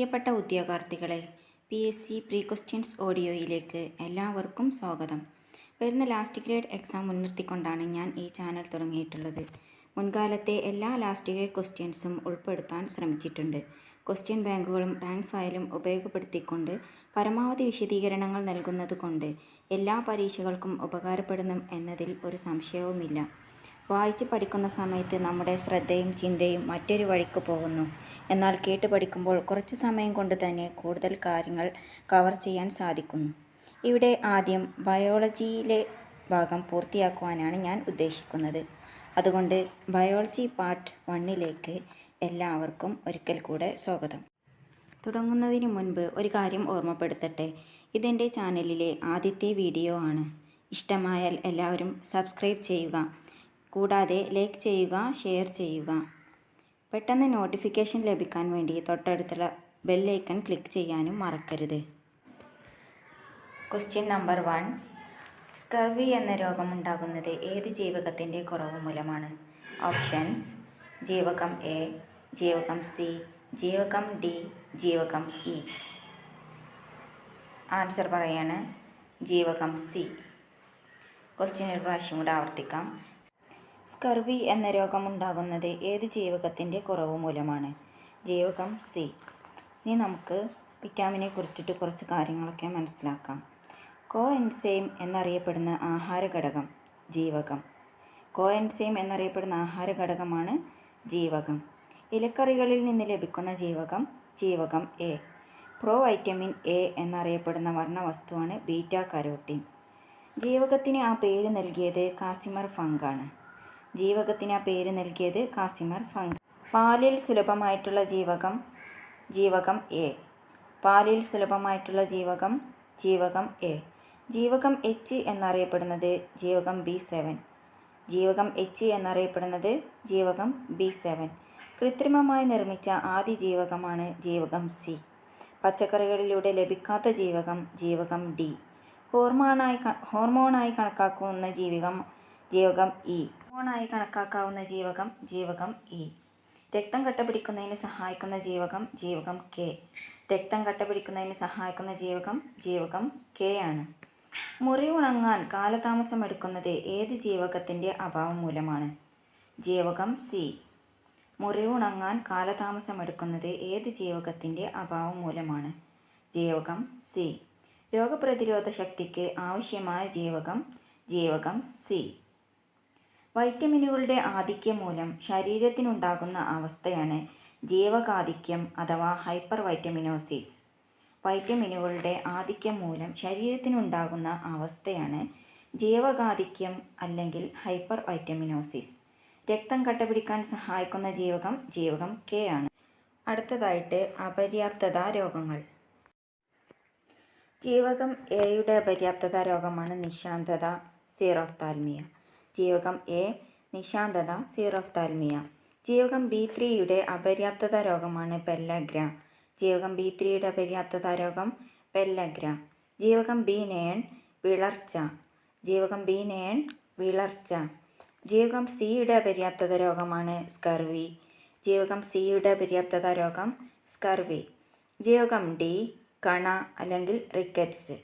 പ്രിയപ്പെട്ട ഉദ്യോഗാർത്ഥികളെ, PSC pre questions ഓഡിയോയിലേക്ക് എല്ലാവർക്കും സ്വാഗതം. വരുന്ന ലാസ്റ്റ് ഗ്രേഡ് എക്സാം മുൻനിർത്തിക്കൊണ്ടാണ് ഞാൻ ഈ ചാനൽ തുടങ്ങിയിട്ടുള്ളത്. മുൻകാലത്തെ എല്ലാ ലാസ്റ്റ് ഗ്രേഡ് ക്വസ്റ്റ്യൻസും ഉൾപ്പെടുത്താൻ ശ്രമിച്ചിട്ടുണ്ട്. ക്വസ്റ്റ്യൻ ബാങ്കുകളും റാങ്ക് ഫയലും ഉപയോഗപ്പെടുത്തിക്കൊണ്ട് പരമാവധി വിശദീകരണങ്ങൾ നൽകുന്നതുകൊണ്ട് എല്ലാ പരീക്ഷകൾക്കും ഉപകാരപ്പെടുന്നു എന്നതിൽ ഒരു സംശയവുമില്ല. വായിച്ച് പഠിക്കുന്ന സമയത്ത് നമ്മുടെ ശ്രദ്ധയും ചിന്തയും മറ്റൊരു വഴിക്ക് പോകുന്നു. എന്നാൽ കേട്ട് പഠിക്കുമ്പോൾ കുറച്ച് സമയം കൊണ്ട് തന്നെ കൂടുതൽ കാര്യങ്ങൾ കവർ ചെയ്യാൻ സാധിക്കുന്നു. ഇവിടെ ആദ്യം ബയോളജിയിലെ ഭാഗം പൂർത്തിയാക്കുവാനാണ് ഞാൻ ഉദ്ദേശിക്കുന്നത്. അതുകൊണ്ട് ബയോളജി പാർട്ട് 1ലേക്ക് എല്ലാവർക്കും ഒരിക്കൽ കൂടെ സ്വാഗതം. തുടങ്ങുന്നതിന് മുൻപ് ഒരു കാര്യം ഓർമ്മപ്പെടുത്തട്ടെ. ഇതെൻ്റെ ചാനലിലെ ആദ്യത്തെ വീഡിയോ ആണ്. ഇഷ്ടമായാൽ എല്ലാവരും സബ്സ്ക്രൈബ് ചെയ്യുക. കൂടാതെ ലൈക്ക് ചെയ്യുക, ഷെയർ ചെയ്യുക. പെട്ടെന്ന് നോട്ടിഫിക്കേഷൻ ലഭിക്കാൻ വേണ്ടി തൊട്ടടുത്തുള്ള ബെൽ ഐക്കൺ ക്ലിക്ക് ചെയ്യാനും മറക്കരുത്. Question number 1. സ്കർവി എന്ന രോഗമുണ്ടാകുന്നത് ഏത് ജീവകത്തിൻ്റെ കുറവ് മൂലമാണ്? ഓപ്ഷൻസ്: ജീവകം എ, ജീവകം സി, ജീവകം ഡി, ജീവകം ഇ. ആൻസർ പറയാണ് ജീവകം സി. ക്വസ്റ്റ്യൻ ഒരു പ്രാവശ്യം കൂടെ ആവർത്തിക്കാം. സ്കർവി എന്ന രോഗമുണ്ടാകുന്നത് ഏത് ജീവകത്തിൻ്റെ കുറവ് മൂലമാണ്? ജീവകം സി. ഇനി നമുക്ക് വിറ്റാമിനെ കുറിച്ചിട്ട് കുറച്ച് കാര്യങ്ങളൊക്കെ മനസ്സിലാക്കാം. കോഎൻസൈം എന്നറിയപ്പെടുന്ന ആഹാര ഘടകം ജീവകം. കോഎൻസൈം എന്നറിയപ്പെടുന്ന ആഹാര ഘടകമാണ് ജീവകം. ഇലക്കറികളിൽ നിന്ന് ലഭിക്കുന്ന ജീവകം ജീവകം എ. പ്രോവൈറ്റമിൻ എ എന്നറിയപ്പെടുന്ന വർണ്ണവസ്തുവാണ് ബീറ്റാ കരോട്ടിൻ. ജീവകത്തിന് ആ പേര് നൽകിയത് കാസിമർ ഫങ്കാണ്. പാലിൽ സുലഭമായിട്ടുള്ള ജീവകം ജീവകം എ. പാലിൽ സുലഭമായിട്ടുള്ള ജീവകം ജീവകം എ. ജീവകം എച്ച് എന്നറിയപ്പെടുന്നത് ജീവകം B7. ജീവകം എച്ച് എന്നറിയപ്പെടുന്നത് ജീവകം B7. കൃത്രിമമായി നിർമ്മിച്ച ആദ്യ ജീവകമാണ് ജീവകം സി. പച്ചക്കറികളിലൂടെ ലഭിക്കാത്ത ജീവകം ജീവകം ഡി. ഹോർമോണായി കണക്കാക്കുന്ന ജീവകം ഇ. ജീവകം ഇ. രക്തം കട്ടപിടിക്കുന്നതിന് സഹായിക്കുന്ന ജീവകം ജീവകം കെ. രക്തം കട്ടപിടിക്കുന്നതിന് സഹായിക്കുന്ന ജീവകം കെ ആണ്. മുറിവുണങ്ങാൻ കാലതാമസം എടുക്കുന്നത് ഏത് ജീവകത്തിൻ്റെ അഭാവം മൂലമാണ്? ജീവകം സി. മുറിവുണങ്ങാൻ കാലതാമസം എടുക്കുന്നത് ഏത് ജീവകത്തിൻ്റെ അഭാവം മൂലമാണ്? ജീവകം സി. രോഗപ്രതിരോധ ശക്തിക്ക് ആവശ്യമായ ജീവകം സി. വൈറ്റമിനുകളുടെ ആധിക്യം മൂലം ശരീരത്തിനുണ്ടാകുന്ന അവസ്ഥയാണ് ജീവകാധിക്യം അഥവാ ഹൈപ്പർ വൈറ്റമിനോസിസ്. വൈറ്റമിനുകളുടെ ആധിക്യം മൂലം ശരീരത്തിനുണ്ടാകുന്ന അവസ്ഥയാണ് ജീവകാധിക്യം അല്ലെങ്കിൽ ഹൈപ്പർ വൈറ്റമിനോസിസ്. രക്തം കട്ടപിടിക്കാൻ സഹായിക്കുന്ന ജീവകം കെ ആണ്. അടുത്തതായിട്ട് അപര്യാപ്തത രോഗങ്ങൾ. ജീവകം എയുടെ അപര്യാപ്തത രോഗമാണ് നിശാന്തത, സീറോഫ്താൽമിയ. ജീവകം എ, നിശാന്തത, സീറോഫ്താൽമിയ. ജീവകം B3യുടെ അപര്യാപ്തത രോഗമാണ് പെല്ലഗ്ര. ജീവകം B3യുടെ അപര്യാപ്തത രോഗം പെല്ലഗ്ര. ജീവകം B9 വിളർച്ച. ജീവകം B9 വിളർച്ച. ജീവകം സിയുടെ അപര്യാപ്തത രോഗമാണ് സ്കർവി. ജീവകം സിയുടെ അപര്യാപ്തത രോഗം സ്കർവി. ജീവകം ഡി കണ അല്ലെങ്കിൽ റിക്കറ്റ്സ്.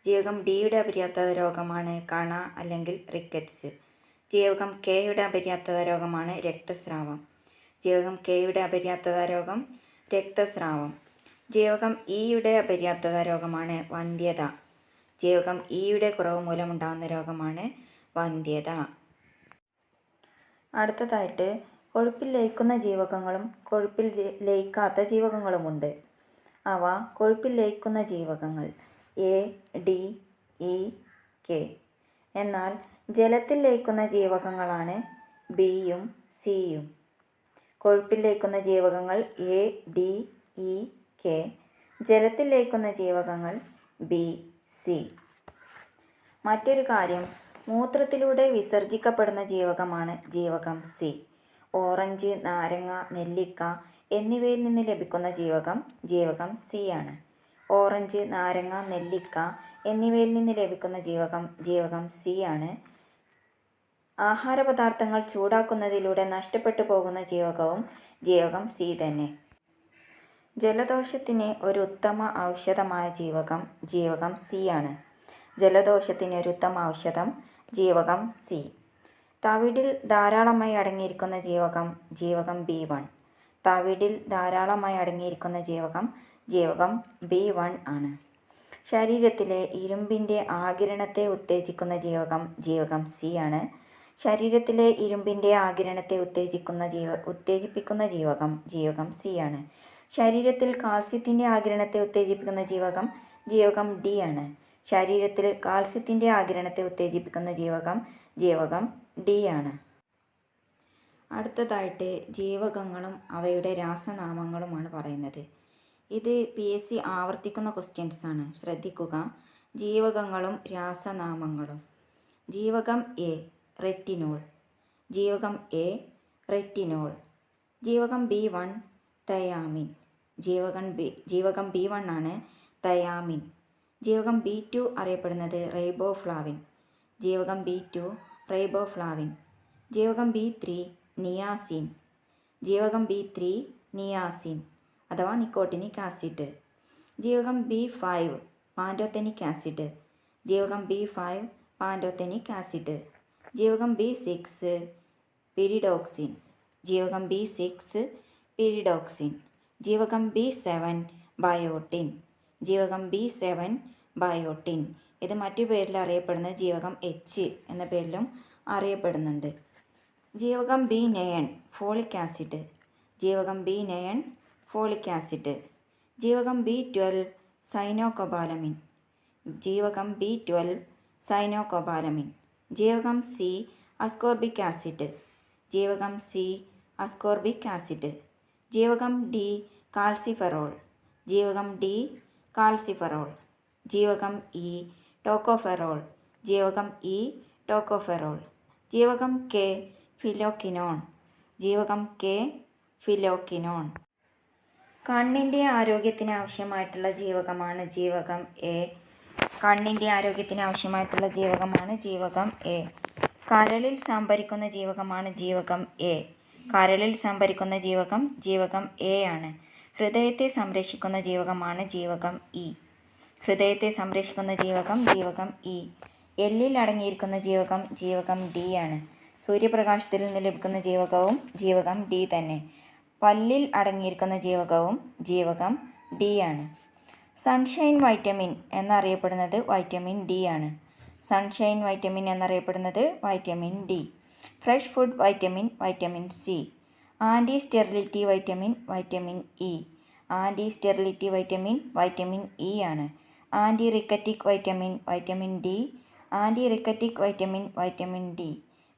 ജീവകം ഡിയുടെ അപര്യാപ്തത രോഗമാണ് കണ അല്ലെങ്കിൽ റിക്കറ്റ്സ്. ജീവകം കെയുടെ അപര്യാപ്തത രോഗമാണ് രക്തസ്രാവം. ജീവകം കെയുടെ അപര്യാപ്തത രോഗം രക്തസ്രാവം. ജീവകം ഇയുടെ അപര്യാപ്തത രോഗമാണ് വന്ധ്യത. ജീവകം ഇയുടെ കുറവ് മൂലമുണ്ടാകുന്ന രോഗമാണ് വന്ധ്യത. അടുത്തതായിട്ട് കൊഴുപ്പിൽ ലയിക്കുന്ന ജീവകങ്ങളും കൊഴുപ്പിൽ ലയിക്കാത്ത ജീവകങ്ങളുമുണ്ട്. അവ കൊഴുപ്പിൽ ലയിക്കുന്ന ജീവകങ്ങൾ എ, ഡി, ഇ, കെ. എന്നാൽ ജലത്തിൽ ലയിക്കുന്ന ജീവകങ്ങളാണ് ബിയും സിയും. കൊഴുപ്പിൽ ലയിക്കുന്ന ജീവകങ്ങൾ എ, ഡി, ഇ, കെ. ജലത്തിൽ ലയിക്കുന്ന ജീവകങ്ങൾ ബി, സി. മറ്റൊരു കാര്യം, മൂത്രത്തിലൂടെ വിസർജിക്കപ്പെടുന്ന ജീവകമാണ് ജീവകം സി. ഓറഞ്ച്, നാരങ്ങ, നെല്ലിക്ക എന്നിവയിൽ നിന്ന് ലഭിക്കുന്ന ജീവകം സി ആണ്. ഓറഞ്ച്, നാരങ്ങ, നെല്ലിക്ക എന്നിവയിൽ നിന്ന് ലഭിക്കുന്ന ജീവകം സി ആണ്. ആഹാരപദാർത്ഥങ്ങൾ ചൂടാക്കുന്നതിലൂടെ നഷ്ടപ്പെട്ടു പോകുന്ന ജീവകം സി തന്നെ. ജലദോഷത്തിന് ഒരു ഉത്തമ ഔഷധമായ ജീവകം സി ആണ്. ജലദോഷത്തിന് ഒരു ഉത്തമ ഔഷധം ജീവകം സി. തവിടിൽ ധാരാളമായി അടങ്ങിയിരിക്കുന്ന ജീവകം B1. തവിടിൽ ധാരാളമായി അടങ്ങിയിരിക്കുന്ന ജീവകം B1 ആണ്. ശരീരത്തിലെ ഇരുമ്പിൻ്റെ ആഗിരണത്തെ ഉത്തേജിക്കുന്ന ജീവകം സി ആണ്. ശരീരത്തിലെ ഇരുമ്പിൻ്റെ ആഗിരണത്തെ ഉത്തേജിപ്പിക്കുന്ന ജീവകം സി ആണ്. ശരീരത്തിൽ കാൽസ്യത്തിൻ്റെ ആഗിരണത്തെ ഉത്തേജിപ്പിക്കുന്ന ജീവകം ഡി ആണ്. ശരീരത്തിൽ കാൽസ്യത്തിൻ്റെ ആഗിരണത്തെ ഉത്തേജിപ്പിക്കുന്ന ജീവകം ഡി ആണ്. അടുത്തതായിട്ട് ജീവകങ്ങളും അവയുടെ രാസനാമങ്ങളുമാണ് പറയുന്നത്. ഇത് PSC ആവർത്തിക്കുന്ന ക്വസ്റ്റ്യൻസ് ആണ്. ശ്രദ്ധിക്കുക. ജീവകങ്ങളും രാസനാമങ്ങളും. ജീവകം എ റെറ്റിനോൾ. ജീവകം എ റെറ്റിനോൾ. ജീവകം B1 തയാമിൻ. ജീവകം B1 ആണ് തയാമിൻ. ജീവകം B2 അറിയപ്പെടുന്നത് റൈബോഫ്ലാവിൻ. ജീവകം B2 റൈബോഫ്ലാവിൻ. ജീവകം B3 നിയാസിൻ. ജീവകം B3 നിയാസിൻ അഥവാ നിക്കോട്ടിനിക് ആസിഡ്. ജീവകം B5 പാൻറ്റോതെനിക് ആസിഡ്. ജീവകം B5 പാൻറ്റോതെനിക് ആസിഡ്. ജീവകം B6 പിരിഡോക്സിൻ. ജീവകം B6 പിരിഡോക്സിൻ. ജീവകം B7 ബയോട്ടിൻ. ജീവകം B7 ബയോട്ടിൻ. ഇത് മറ്റു പേരിൽ അറിയപ്പെടുന്ന ജീവകം H എന്ന പേരിലും അറിയപ്പെടുന്നുണ്ട്. ജീവകം B9 ഫോളിക് ആസിഡ്. ജീവകം B9 ഫോളിക് ആസിഡ്. ജീവകം B12 സൈനോകൊബാലമിൻ. ജീവകം B12 സൈനോകൊബാലമിൻ. ജീവകം C അസ്കോർബിക് ആസിഡ്. ജീവകം C അസ്കോർബിക് ആസിഡ്. ജീവകം D കാൽസിഫെറോൾ. ജീവകം D കാൽസിഫെറോൾ. ജീവകം E ടോക്കോഫെറോൾ. ജീവകം E ടോക്കോഫെറോൾ. ജീവകം K ഫിലോക്കിനോൺ. ജീവകം K ഫിലോക്കിനോൺ. കണ്ണിൻ്റെ ആരോഗ്യത്തിന് ആവശ്യമായിട്ടുള്ള ജീവകമാണ് ജീവകം എ. കണ്ണിൻ്റെ ആരോഗ്യത്തിന് ആവശ്യമായിട്ടുള്ള ജീവകം എ. കരളിൽ സംഭരിക്കുന്ന ജീവകമാണ് ജീവകം എ. കരളിൽ സംഭരിക്കുന്ന ജീവകം എ ആണ്. ഹൃദയത്തെ സംരക്ഷിക്കുന്ന ജീവകമാണ് ജീവകം ഇ. ഹൃദയത്തെ സംരക്ഷിക്കുന്ന ജീവകം ഇ. എല്ലിൽ അടങ്ങിയിരിക്കുന്ന ജീവകം ഡി ആണ്. സൂര്യപ്രകാശത്തിൽ നിന്ന് ലഭിക്കുന്ന ജീവകം ഡി തന്നെ. പല്ലിൽ അടങ്ങിയിരിക്കുന്ന ജീവകം ഡി ആണ്. സൺഷൈൻ വൈറ്റമിൻ എന്നറിയപ്പെടുന്നത് വൈറ്റമിൻ ഡി ആണ്. സൺഷൈൻ വൈറ്റമിൻ എന്നറിയപ്പെടുന്നത് vitamin D. Fresh food vitamin C. Anti sterility vitamin E. Anti sterility vitamin E ആണ്. Anti rachitic vitamin D. Anti rachitic vitamin D.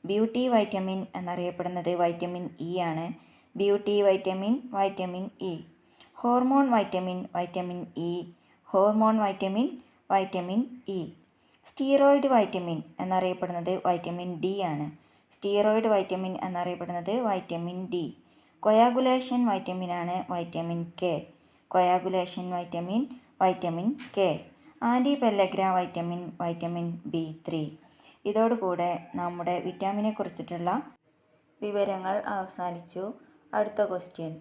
Beauty vitamin എന്നറിയപ്പെടുന്നത് vitamin E ആണ്. Beauty vitamin E. Hormone vitamin E. Hormone vitamin E. Steroid vitamin എന്നറിയപ്പെടുന്നത് vitamin D ആണ്. Steroid vitamin എന്നറിയപ്പെടുന്നത് vitamin D. Coagulation വൈറ്റമിനാണ് vitamin K. Coagulation vitamin K. Anti pellagra vitamin B3. ഇതോടുകൂടെ നമ്മുടെ വിറ്റാമിനെ കുറിച്ചിട്ടുള്ള വിവരങ്ങൾ അവസാനിച്ചു. അടുത്ത ക്വസ്റ്റ്യൻ.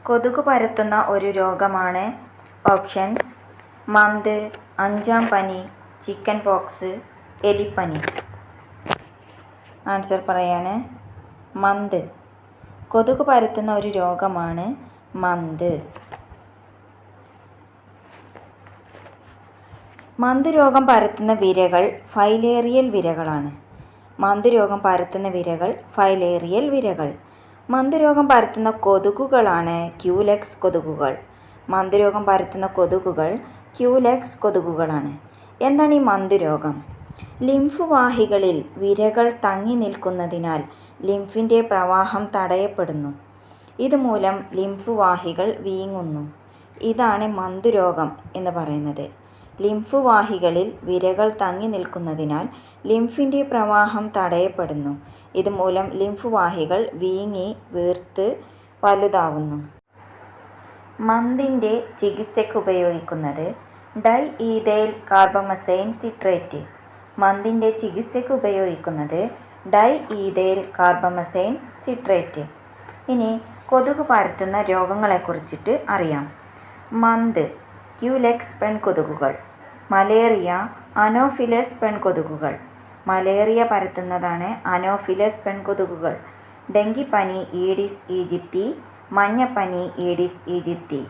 കൊതുക് പരത്തുന്ന ഒരു രോഗമാണ് ഓപ്ഷൻസ് മന്ത്, അഞ്ചാം പനി, ചിക്കൻ പോക്സ്, എലിപ്പനി. ആൻസർ പറയാണ് മന്ത്. കൊതുക് പരത്തുന്ന ഒരു രോഗമാണ് മന്ത്. മന്ത് രോഗം പരത്തുന്ന വിരകൾ ഫൈലേറിയൽ വിരകളാണ്. മന്ത് രോഗം പരത്തുന്ന വിരകൾ ഫൈലേറിയൽ വിരകൾ. മന്ത് രോഗം പരത്തുന്ന കൊതുകുകളാണ് ക്യൂലെക്സ് കൊതുകുകൾ. മന്ത് രോഗം പരത്തുന്ന കൊതുകുകൾ ക്യൂലെക്സ് കൊതുകുകളാണ്. എന്താണ് ഈ മന്ത് രോഗം? ലിംഫ് വാഹികളിൽ വിരകൾ തങ്ങി നിൽക്കുന്നതിനാൽ ലിംഫിൻ്റെ പ്രവാഹം തടയപ്പെടുന്നു. ഇതുമൂലം ലിംഫ് വാഹികൾ വീങ്ങുന്നു. ഇതാണ് മന്ത് രോഗം എന്ന് പറയുന്നത്. ലിംഫ് വാഹികളിൽ വിരകൾ തങ്ങി നിൽക്കുന്നതിനാൽ ലിംഫിൻ്റെ പ്രവാഹം തടയപ്പെടുന്നു. ഇതുമൂലം ലിംഫ് വാഹികൾ വീങ്ങി വീർത്ത് വലുതാവുന്നു. മന്തിൻ്റെ ചികിത്സയ്ക്ക് ഉപയോഗിക്കുന്നത് ഡൈ ഈഥൈൽ കാർബമസൈൻ സിട്രേറ്റ്. മന്തിൻ്റെ ചികിത്സയ്ക്ക് ഉപയോഗിക്കുന്നത് ഡൈ ഈഥൈൽ കാർബമസൈൻ സിട്രേറ്റ്. ഇനി കൊതുക് പരത്തുന്ന രോഗങ്ങളെക്കുറിച്ചിട്ട് അറിയാം. മന്ത് ക്യൂലെക്സ് പെൺകൊതുകുകൾ. മലേറിയ അനോഫിലസ് പെൺകൊതുകുകൾ. മലേറിയ പരത്തുന്നതാണ് അനോഫിലസ് പെൺകൊതുകുകൾ. ഡെങ്കിപ്പനി ഈഡിസ് ഈജിപ്തി. മഞ്ഞപ്പനി ഈഡിസ് ഈജിപ്തി.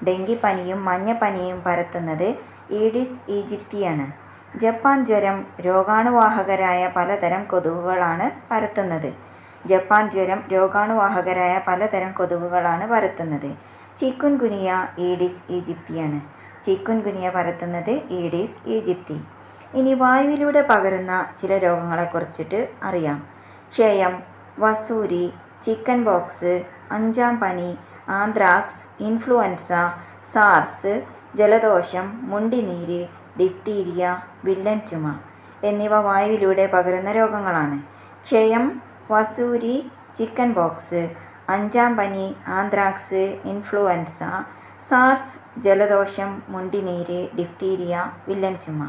ഡെങ്കിപ്പനിയും മഞ്ഞപ്പനിയും പരത്തുന്നത് ഈഡിസ് ഈജിപ്തിയാണ്. ജപ്പാൻ ജ്വരം രോഗാണുവാഹകരായ പലതരം കൊതുകുകളാണ് പരത്തുന്നത്. ജപ്പാൻ ജ്വരം രോഗാണുവാഹകരായ പലതരം കൊതുകുകളാണ് പരത്തുന്നത്. ചിക്കുൻ ഗുനിയ ഈഡിസ് ഈജിപ്തിയാണ്. ചിക്കുൻ ഗുനിയ പരത്തുന്നത് ഈഡിസ് ഈജിപ്തി. ഇനി വായുവിലൂടെ പകരുന്ന ചില രോഗങ്ങളെക്കുറിച്ചിട്ട് അറിയാം. ക്ഷയം, വസൂരി, ചിക്കൻ പോക്സ്, അഞ്ചാം പനി, ആന്ത്രാക്സ്, ഇൻഫ്ലുവൻസ, സാർസ്, ജലദോഷം, മുണ്ടിനീര്, ഡിഫ്തീരിയ, വില്ലൻ ചുമ എന്നിവ വായുവിലൂടെ പകരുന്ന രോഗങ്ങളാണ്. ക്ഷയം, വസൂരി, ചിക്കൻ പോക്സ്, അഞ്ചാം പനി, ആന്ത്രാക്സ്, ഇൻഫ്ലുവൻസ, സാർസ്, ജലദോഷം, മുണ്ടിനീര്, ഡിഫ്തീരിയ, വില്ലൻ ചുമ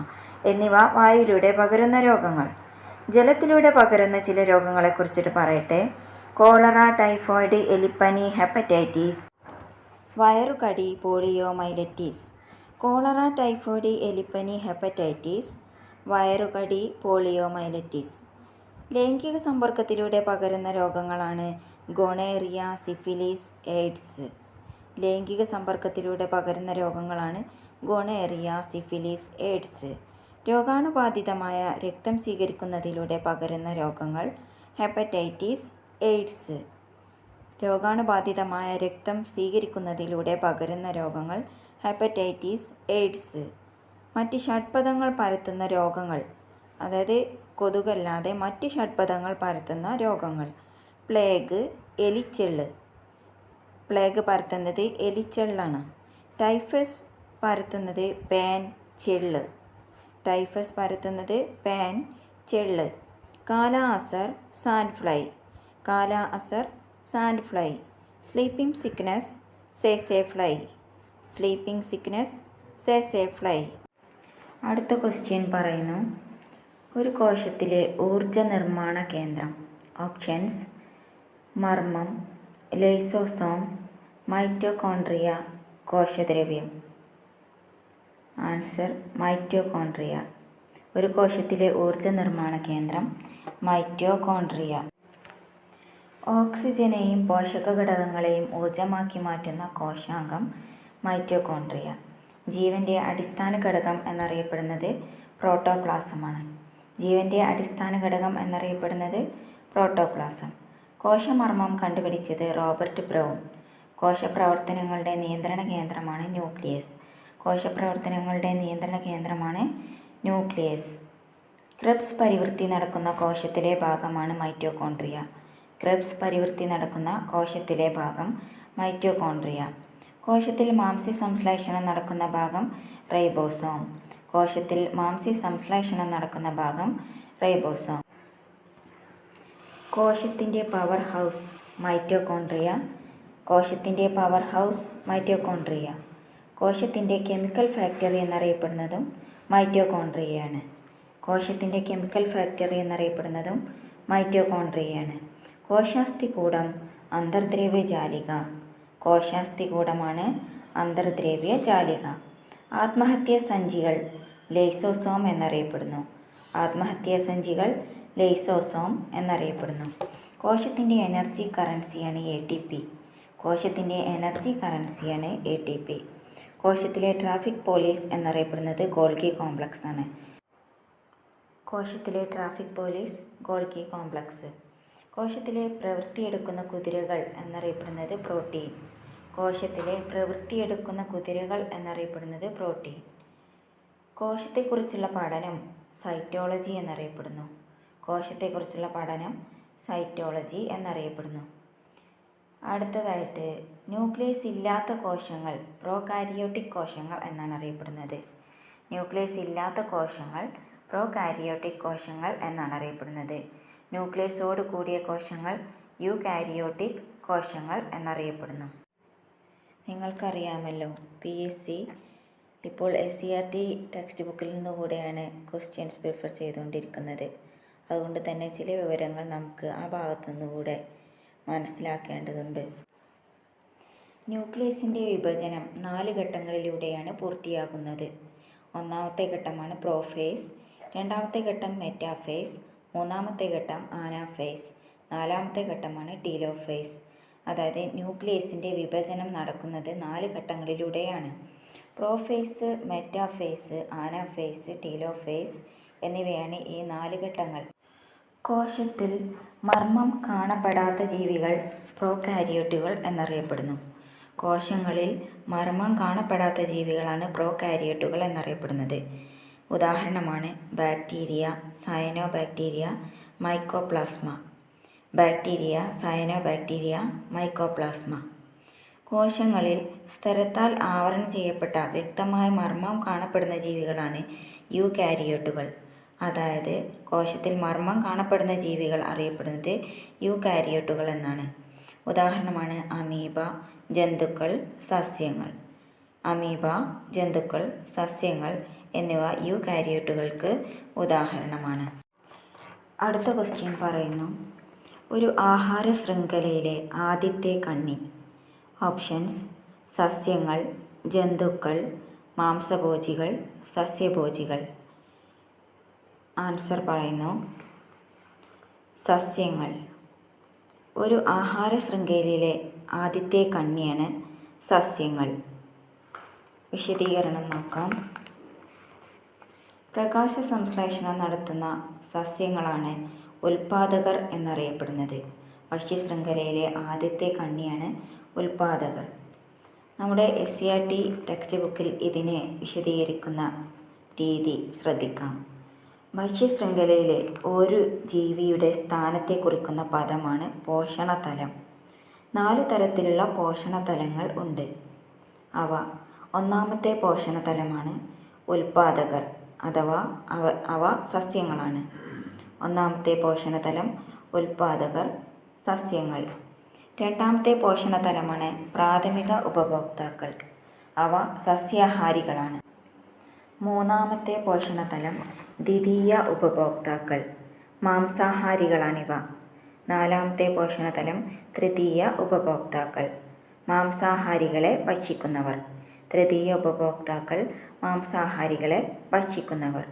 എന്നിവ വായുവിലൂടെ പകരുന്ന രോഗങ്ങൾ. ജലത്തിലൂടെ പകരുന്ന ചില രോഗങ്ങളെക്കുറിച്ചിട്ട് പറയട്ടെ. കോളറ, ടൈഫോയിഡ്, എലിപ്പനി, ഹെപ്പറ്റൈറ്റിസ്. വയറുകടി, പോളിയോമൈലൈറ്റിസ്. കോളറ, ടൈഫോയിഡ്, എലിപ്പനി, ഹെപ്പറ്റൈറ്റിസ്. വയറുകടി, പോളിയോമൈലൈറ്റിസ്. ലൈംഗിക സമ്പർക്കത്തിലൂടെ പകരുന്ന രോഗങ്ങളാണ് ഗൊണേറിയ, സിഫിലിസ്, എയ്ഡ്സ്. ലൈംഗിക സമ്പർക്കത്തിലൂടെ പകരുന്ന രോഗങ്ങളാണ് ഗൊണേറിയ, സിഫിലിസ്, എയ്ഡ്സ്. രോഗാണുബാധിതമായ രക്തം സ്വീകരിക്കുന്നതിലൂടെ പകരുന്ന രോഗങ്ങൾ ഹെപ്പറ്റൈറ്റിസ്, എയ്ഡ്സ്. രോഗാണുബാധിതമായ രക്തം സ്വീകരിക്കുന്നതിലൂടെ പകരുന്ന രോഗങ്ങൾ ഹെപ്പറ്റൈറ്റിസ്, എയ്ഡ്സ്. മറ്റ് ഷഡ്പദങ്ങൾ പരത്തുന്ന രോഗങ്ങൾ, അതായത് കൊതുകല്ലാതെ മറ്റ് ഷഡ്പദങ്ങൾ പരത്തുന്ന രോഗങ്ങൾ. പ്ലേഗ്, എലിച്ചെള്ള്. പ്ലേഗ് പരത്തുന്നത് എലിച്ചെള്ളാണ്. ടൈഫസ് പരത്തുന്നത് പാൻ, ചെള്ള്. ടൈഫസ് പരത്തുന്നത് പാൻ, ചെള്ള്. Kala azar, sand fly. Kala azar, sand fly. Sleeping sickness, സേസേ ഫ്ലൈ. സ്ലീപ്പിംഗ് സിക്നസ്, സേസേ ഫ്ലൈ. അടുത്ത ക്വസ്റ്റ്യൻ പറയുന്നു, ഒരു കോശത്തിലെ ഊർജ നിർമ്മാണ കേന്ദ്രം. ഓപ്ഷൻസ്: മർമ്മം, ലൈസോസോം, മൈറ്റോകോൺട്രിയ, കോശദ്രവ്യം. Answer: mitochondria. ഒരു കോശത്തിലെ ഊർജ നിർമ്മാണ കേന്ദ്രം മൈറ്റോകോൺട്രിയ. ഓക്സിജനെയും പോഷക ഘടകങ്ങളെയും ഊർജമാക്കി മാറ്റുന്ന കോശാംഗം മൈറ്റോകോൺട്രിയ. ജീവൻ്റെ അടിസ്ഥാന ഘടകം എന്നറിയപ്പെടുന്നത് പ്രോട്ടോപ്ലാസമാണ്. ജീവൻ്റെ അടിസ്ഥാന ഘടകം എന്നറിയപ്പെടുന്നത് പ്രോട്ടോപ്ലാസം. കോശമർമ്മം കണ്ടുപിടിച്ചത് റോബർട്ട് ബ്രൗൺ. കോശപ്രവർത്തനങ്ങളുടെ നിയന്ത്രണ കേന്ദ്രമാണ് ന്യൂക്ലിയസ്. കോശപ്രവർത്തനങ്ങളുടെ നിയന്ത്രണ കേന്ദ്രമാണ് ന്യൂക്ലിയസ്. ക്രെബ്സ് പരിവൃത്തി നടക്കുന്ന കോശത്തിലെ ഭാഗമാണ് മൈറ്റോകോൺട്രിയ. ക്രെബ്സ് പരിവൃത്തി നടക്കുന്ന കോശത്തിലെ ഭാഗം മൈറ്റോകോൺട്രിയ. കോശത്തിൽ മാംസ്യ സംശ്ലേഷണം നടക്കുന്ന ഭാഗം റൈബോസോം. കോശത്തിൽ മാംസ്യ സംശ്ലേഷണം നടക്കുന്ന ഭാഗം റൈബോസോം. കോശത്തിൻ്റെ പവർ ഹൗസ് മൈറ്റോകോൺട്രിയ. കോശത്തിൻ്റെ പവർ ഹൗസ് മൈറ്റോകോൺട്രിയ. കോശത്തിൻ്റെ കെമിക്കൽ ഫാക്ടറി എന്നറിയപ്പെടുന്നതും മൈറ്റോകോൺട്രിയയാണ്. കോശത്തിൻ്റെ കെമിക്കൽ ഫാക്ടറി എന്നറിയപ്പെടുന്നതും മൈറ്റോകോൺട്രിയയാണ്. കോശാസ്ഥികൂടം, അന്തർദ്രവ്യ ജാലിക. കോശാസ്ഥികൂടമാണ് അന്തർദ്രവ്യ ജാലിക. ആത്മഹത്യാ സഞ്ചികൾ ലൈസോസോം എന്നറിയപ്പെടുന്നു. ആത്മഹത്യാ സഞ്ചികൾ ലൈസോസോം എന്നറിയപ്പെടുന്നു. കോശത്തിൻ്റെ എനർജി കറൻസിയാണ് ATP. കോശത്തിൻ്റെ എനർജി കറൻസിയാണ് ATP. കോശത്തിലെ ട്രാഫിക് പോലീസ് എന്നറിയപ്പെടുന്നത് ഗോൾഗി കോംപ്ലക്സ് ആണ്. കോശത്തിലെ ട്രാഫിക് പോലീസ് ഗോൾഗി കോംപ്ലക്സ്. കോശത്തിലെ പ്രവൃത്തിയെടുക്കുന്ന കുതിരകൾ എന്നറിയപ്പെടുന്നത് പ്രോട്ടീൻ. കോശത്തിലെ പ്രവൃത്തിയെടുക്കുന്ന കുതിരകൾ എന്നറിയപ്പെടുന്നത് പ്രോട്ടീൻ. കോശത്തെക്കുറിച്ചുള്ള പഠനം സൈറ്റോളജി എന്നറിയപ്പെടുന്നു. കോശത്തെക്കുറിച്ചുള്ള പഠനം സൈറ്റോളജി എന്നറിയപ്പെടുന്നു. അടുത്തതായിട്ട് ന്യൂക്ലിയസ് ഇല്ലാത്ത കോശങ്ങൾ പ്രോകാരിയോട്ടിക് കോശങ്ങൾ എന്നാണ് അറിയപ്പെടുന്നത്. ന്യൂക്ലിയസ് ഇല്ലാത്ത കോശങ്ങൾ പ്രോകാരിയോട്ടിക് കോശങ്ങൾ എന്നാണ് അറിയപ്പെടുന്നത്. ന്യൂക്ലിയസോട് കൂടിയ കോശങ്ങൾ യൂകാരിയോട്ടിക് കോശങ്ങൾ എന്നറിയപ്പെടുന്നു. നിങ്ങൾക്കറിയാമല്ലോ, PSC ഇപ്പോൾ SCERT ടെക്സ്റ്റ് ബുക്കിൽ നിന്നുകൂടെയാണ് ക്വസ്റ്റ്യൻസ് പ്രിഫർ ചെയ്തുകൊണ്ടിരിക്കുന്നത്. അതുകൊണ്ട് തന്നെ ചില വിവരങ്ങൾ നമുക്ക് ആ ഭാഗത്തു നിന്നുകൂടെ മനസ്സിലാക്കേണ്ടതുണ്ട്. ന്യൂക്ലിയസിൻ്റെ വിഭജനം 4 ഘട്ടങ്ങളിലൂടെയാണ് പൂർത്തിയാകുന്നത്. ഒന്നാമത്തെ ഘട്ടമാണ് പ്രോഫേസ്, രണ്ടാമത്തെ ഘട്ടം മെറ്റാഫേസ്, മൂന്നാമത്തെ ഘട്ടം ആനാഫേസ്, നാലാമത്തെ ഘട്ടമാണ് ടീലോഫേസ്. അതായത് ന്യൂക്ലിയസിൻ്റെ വിഭജനം നടക്കുന്നത് 4 ഘട്ടങ്ങളിലൂടെയാണ്. പ്രോഫേസ്, മെറ്റാഫേസ്, ആനാഫേസ്, ടീലോഫേസ് എന്നിവയാണ് ഈ 4 ഘട്ടങ്ങൾ. കോശത്തിൽ മർമ്മം കാണപ്പെടാത്ത ജീവികൾ പ്രോകാരിയോട്ടുകൾ എന്നറിയപ്പെടുന്നു. കോശങ്ങളിൽ മർമ്മം കാണപ്പെടാത്ത ജീവികളാണ് പ്രോകാരിയോട്ടുകൾ എന്നറിയപ്പെടുന്നത്. ഉദാഹരണമാണ് bacteria, cyanobacteria, mycoplasma. Bacteria, cyanobacteria, mycoplasma. കോശങ്ങളിൽ സ്ഥലത്താൽ ആവരണം ചെയ്യപ്പെട്ട വ്യക്തമായ മർമ്മം കാണപ്പെടുന്ന ജീവികളാണ് യൂകാരിയോട്ടുകൾ. അതായത് കോശത്തിൽ മർമ്മം കാണപ്പെടുന്ന ജീവികൾ അറിയപ്പെടുന്നത് യൂകാരിയോട്ടുകൾ എന്നാണ്. ഉദാഹരണമാണ് അമീബ, ജന്തുക്കൾ, സസ്യങ്ങൾ. അമീബ, ജന്തുക്കൾ, സസ്യങ്ങൾ എന്നിവ യൂകാരിയോട്ടുകൾക്ക് ഉദാഹരണമാണ്. അടുത്ത ക്വസ്റ്റ്യൻ പറയുന്നു, ഒരു ആഹാര ശൃംഖലയിലെ ആദ്യത്തെ കണ്ണി. ഓപ്ഷൻസ്: സസ്യങ്ങൾ, ജന്തുക്കൾ, മാംസഭോജികൾ, സസ്യഭോജികൾ. ആൻസർ പറയുന്നു സസ്യങ്ങൾ. ഒരു ആഹാര ശൃംഖലയിലെ ആദ്യത്തെ കണ്ണിയാണ് സസ്യങ്ങൾ. വിശദീകരണം നോക്കാം. പ്രകാശ സംശ്ലേഷണം നടത്തുന്ന സസ്യങ്ങളാണ് ഉൽപാദകർ എന്നറിയപ്പെടുന്നത്. ഭക്ഷ്യശൃംഖലയിലെ ആദ്യത്തെ കണ്ണിയാണ് ഉൽപാദകർ. നമ്മുടെ SCERT ടെക്സ്റ്റ് ബുക്കിൽ ഇതിനെ വിശദീകരിക്കുന്ന രീതി ശ്രദ്ധിക്കാം. ഭക്ഷ്യശൃംഖലയിലെ ഒരു ജീവിയുടെ സ്ഥാനത്തെ കുറിക്കുന്ന പദമാണ് പോഷണതലം. 4 തരത്തിലുള്ള പോഷണതലങ്ങൾ ഉണ്ട്. ഒന്നാമത്തെ പോഷണതലമാണ് ഉൽപാദകർ, അഥവാ അവ സസ്യങ്ങളാണ്. ഒന്നാമത്തെ പോഷണതലം ഉൽപാദകർ, സസ്യങ്ങൾ. രണ്ടാമത്തെ പോഷണതലമാണ് പ്രാഥമിക ഉപഭോക്താക്കൾ, അവ സസ്യാഹാരികളാണ്. മൂന്നാമത്തെ പോഷണതലം ദ്വിതീയ ഉപഭോക്താക്കൾ, മാംസാഹാരികളാണിവ. നാലാമത്തെ പോഷണതലം തൃതീയ ഉപഭോക്താക്കൾ, മാംസാഹാരികളെ ഭക്ഷിക്കുന്നവർ. തൃതീയ ഉപഭോക്താക്കൾ മാംസാഹാരികളെ ഭക്ഷിക്കുന്നവർ.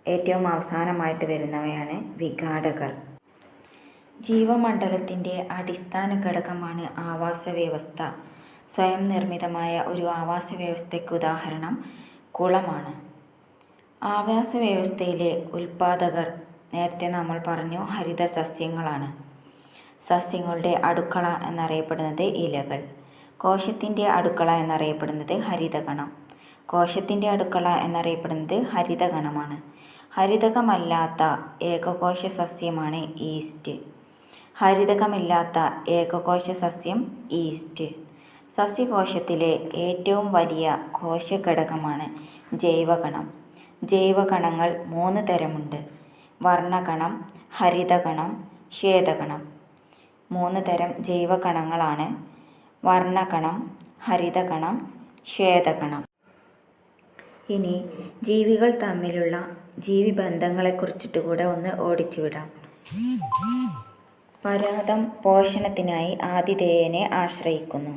ഏറ്റവും അവസാനമായിട്ട് വരുന്നവയാണ് വിഘാടകർ. ജീവമണ്ഡലത്തിൻ്റെ അടിസ്ഥാന ഘടകമാണ് ആവാസവ്യവസ്ഥ. സ്വയം നിർമ്മിതമായ ഒരു ആവാസവ്യവസ്ഥയ്ക്ക് ഉദാഹരണം കുളമാണ്. ആവാസവ്യവസ്ഥയിലെ ഉൽപാദകർ നേരത്തെ നമ്മൾ പറഞ്ഞു ഹരിതസസ്യങ്ങളാണ്. സസ്യങ്ങളുടെ അടുക്കള എന്നറിയപ്പെടുന്നത് ഇലകൾ. കോശത്തിൻ്റെ അടുക്കള എന്നറിയപ്പെടുന്നത് ഹരിതകണം. കോശത്തിൻ്റെ അടുക്കള എന്നറിയപ്പെടുന്നത് ഹരിതകണമാണ്. ഹരിതകമല്ലാത്ത ഏകകോശ സസ്യമാണ് ഈസ്റ്റ്. ഹരിതകമില്ലാത്ത ഏകകോശ സസ്യം ഈസ്റ്റ്. സസ്യകോശത്തിലെ ഏറ്റവും വലിയ കോശഘടകമാണ് ജൈവകണം. ജൈവകണങ്ങൾ 3 തരമുണ്ട്: വർണ്ണകണം, ഹരിതകണം, ശ്വേതകണം. 3 തരം ജൈവകണങ്ങളാണ് വർണ്ണകണം, ഹരിതകണം, ശ്വേതകണം. ഇനി ജീവികൾ തമ്മിലുള്ള ജീവിബന്ധങ്ങളെക്കുറിച്ചിട്ട് കൂടെ ഒന്ന് ഓടിച്ചു വിടാം. പരാദം പോഷണത്തിനായി ആതിഥേയനെ ആശ്രയിക്കുന്നു.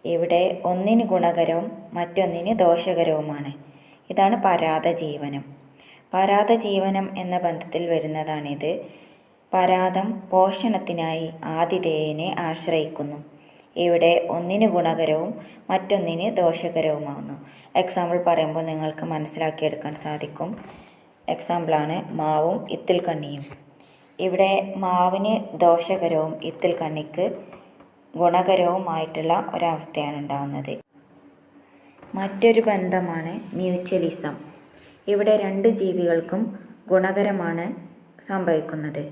ഇവിടെ ഒന്നിന് ഗുണകരവും മറ്റൊന്നിന് ദോഷകരവുമാണ്. ഇതാണ് പരാദജീവനം. പരാദജീവനം എന്ന ബന്ധത്തിൽ വരുന്നതാണിത്. പരാദം പോഷണത്തിനായി ആതിഥേയനെ ആശ്രയിക്കുന്നു. ഇവിടെ ഒന്നിന് ഗുണകരവും മറ്റൊന്നിന് ദോഷകരവുമാകുന്നു. എക്സാമ്പിൾ പറയുമ്പോൾ നിങ്ങൾക്ക് മനസ്സിലാക്കിയെടുക്കാൻ സാധിക്കും. എക്സാമ്പിളാണ് മാവും ഇത്തിൽക്കണ്ണിയും. ഇവിടെ മാവിന് ദോഷകരവും ഇത്തിൽക്കണ്ണിക്ക് ഗുണകരവുമായിട്ടുള്ള ഒരവസ്ഥയാണ് ഉണ്ടാകുന്നത്. മറ്റൊരു ബന്ധമാണ് മ്യൂച്വലിസം. ഇവിടെ 2 ജീവികൾക്കും ഗുണകരമാണ് സംഭവിക്കുന്നത്.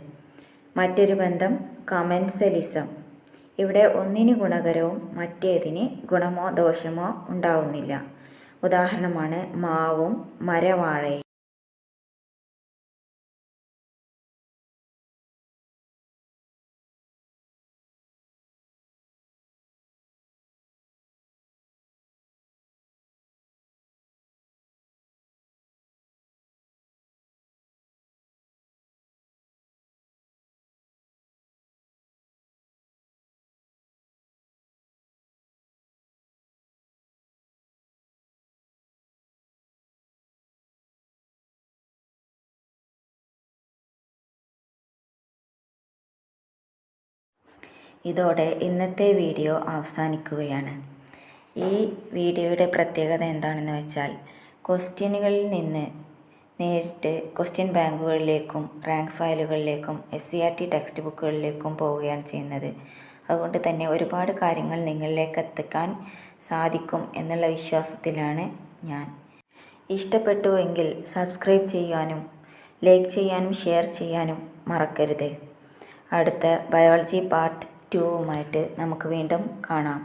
മറ്റൊരു ബന്ധം കമൻസലിസം. ഇവിടെ ഒന്നിന് ഗുണകരവും മറ്റേതിന് ഗുണമോ ദോഷമോ ഉണ്ടാവുന്നില്ല. ഉദാഹരണമാണ് മാവും മരവാഴയും. ഇതോടെ ഇന്നത്തെ വീഡിയോ അവസാനിക്കുകയാണ്. ഈ വീഡിയോയുടെ പ്രത്യേകത എന്താണെന്ന് വെച്ചാൽ ക്വസ്റ്റ്യനുകളിൽ നിന്ന് നേരിട്ട് ക്വസ്റ്റ്യൻ ബാങ്കുകളിലേക്കും റാങ്ക് ഫയലുകളിലേക്കും SCERT ടെക്സ്റ്റ് ബുക്കുകളിലേക്കും പോവുകയാണ് ചെയ്യുന്നത്. അതുകൊണ്ട് തന്നെ ഒരുപാട് കാര്യങ്ങൾ നിങ്ങളിലേക്ക് എത്തിക്കാൻ സാധിക്കും എന്നുള്ള വിശ്വാസത്തിലാണ് ഞാൻ. ഇഷ്ടപ്പെട്ടുവെങ്കിൽ സബ്സ്ക്രൈബ് ചെയ്യാനും ലൈക്ക് ചെയ്യാനും ഷെയർ ചെയ്യാനും മറക്കരുത്. അടുത്ത ബയോളജി പാർട്ട് 2 നമുക്ക് വീണ്ടും കാണാം.